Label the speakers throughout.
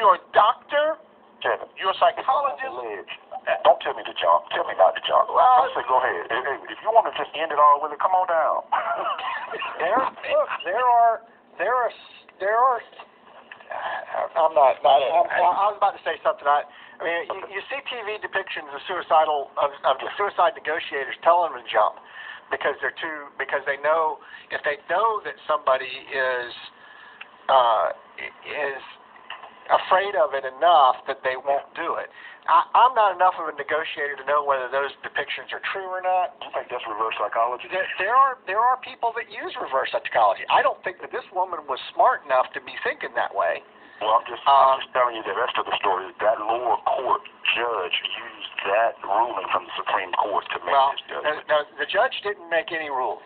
Speaker 1: you're a doctor,
Speaker 2: Kevin,
Speaker 1: you're a psychologist.
Speaker 2: Don't tell me to jump. Tell me not to jump.
Speaker 1: Well,
Speaker 2: I say go ahead. Hey, if you want to just end it all with it, come on down.
Speaker 3: There are. I'm not. I was about to say something. I mean, you see TV depictions of the suicide negotiators telling them to jump because they know if they know that somebody is afraid of it enough that they won't do it. I'm not enough of a negotiator to know whether those depictions are true or not.
Speaker 2: You think that's reverse psychology?
Speaker 3: There are people that use reverse psychology. I don't think that this woman was smart enough to be thinking that way.
Speaker 2: Well, I'm just telling you the rest of the story. That lower court judge used that ruling from the Supreme Court to make this judgment.
Speaker 3: Now, the judge didn't make any rules.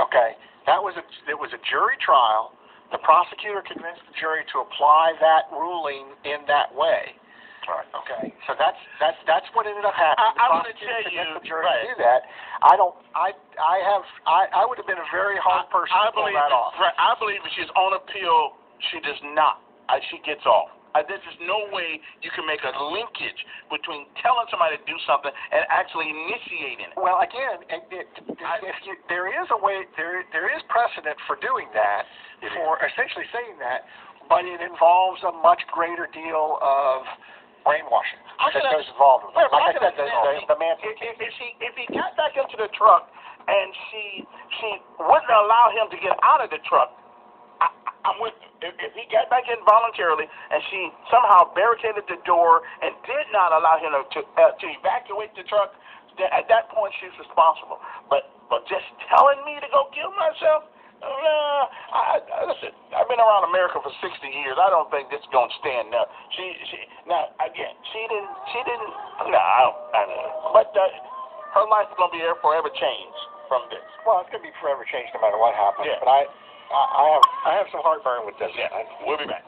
Speaker 3: Okay, it was a jury trial. The prosecutor convinced the jury to apply that ruling in that way.
Speaker 2: Right.
Speaker 3: Okay, so that's what ended up happening.
Speaker 1: I'm going to tell you,
Speaker 3: the jury to do that. I would have been a very hard person to pull that off.
Speaker 1: Right, I believe if she's on appeal, she does not. She gets off. There's just no way you can make a linkage between telling somebody to do something and actually initiating it.
Speaker 3: Well, again, there is a way. There is precedent for doing that, for essentially saying that, but it involves a much greater deal of brainwashing that goes involved with it. Like I said, the man.
Speaker 1: If he got back into the truck and she wouldn't allow him to get out of the truck, I'm with you. If he got back in voluntarily and she somehow barricaded the door and did not allow him to evacuate the truck, then at that point she's responsible. But just telling me to go kill myself? Listen, I've been around America for 60 years. I don't think this is gonna stand up. She now again, she didn't. No, I don't know. But her life is gonna be forever changed from this.
Speaker 3: Well, it's gonna be forever changed no matter what happens.
Speaker 1: Yeah.
Speaker 3: But I have some heartburn with this.
Speaker 1: Yeah, we'll be back.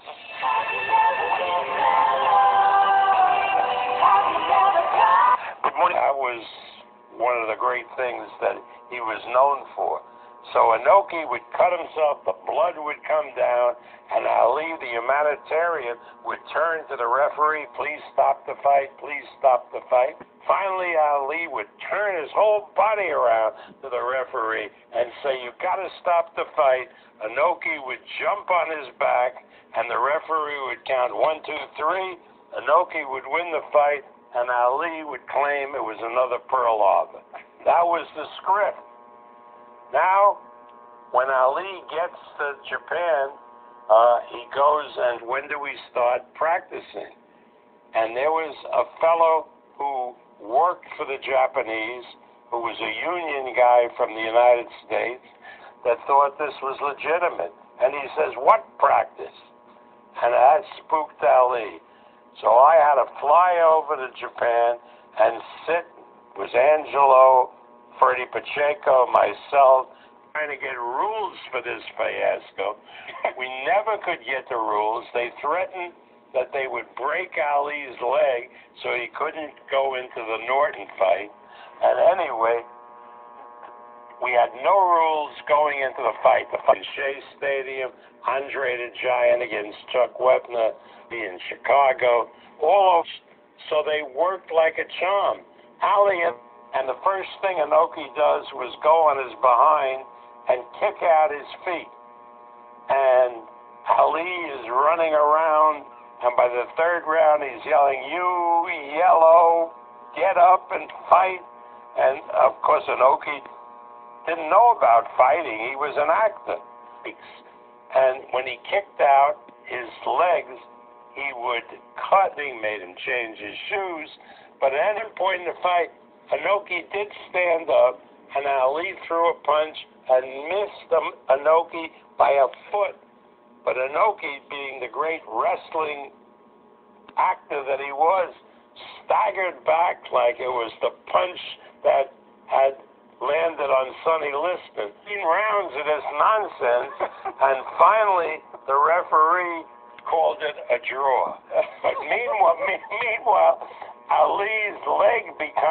Speaker 2: Good morning. That was one of the great things that he was known for. So Inoki would cut himself, the blood would come down, and Ali, the humanitarian, would turn to the referee, please stop the fight, please stop the fight. Finally, Ali would turn his whole body around to the referee and say, you got to stop the fight. Inoki would jump on his back, and the referee would count 1, 2, 3. Inoki would win the fight, and Ali would claim it was another Pearl Harbor. That was the script. Now, when Ali gets to Japan, he goes, and when do we start practicing? And there was a fellow who worked for the Japanese, who was a union guy from the United States, that thought this was legitimate. And he says, what practice? And that spooked Ali. So I had to fly over to Japan and sit with Angelo, Freddie Pacheco, myself, trying to get rules for this fiasco. We never could get the rules. They threatened that they would break Ali's leg so he couldn't go into the Norton fight. And anyway, we had no rules going into the fight. The fight in Shea Stadium, Andre the Giant against Chuck Wepner in Chicago, all those. So they worked like a charm. Ali, and the first thing Inoki does was go on his behind and kick out his feet. And Ali is running around, and by the third round he's yelling, you yellow, get up and fight. And of course Inoki didn't know about fighting. He was an actor. And when he kicked out his legs, he would cut. He made him change his shoes. But at any point in the fight, Inoki did stand up, and Ali threw a punch and missed Inoki by a foot. But Inoki, being the great wrestling actor that he was, staggered back like it was the punch that had landed on Sonny Liston. 15 rounds of this nonsense, and finally the referee called it a draw. But meanwhile, Ali's leg becomes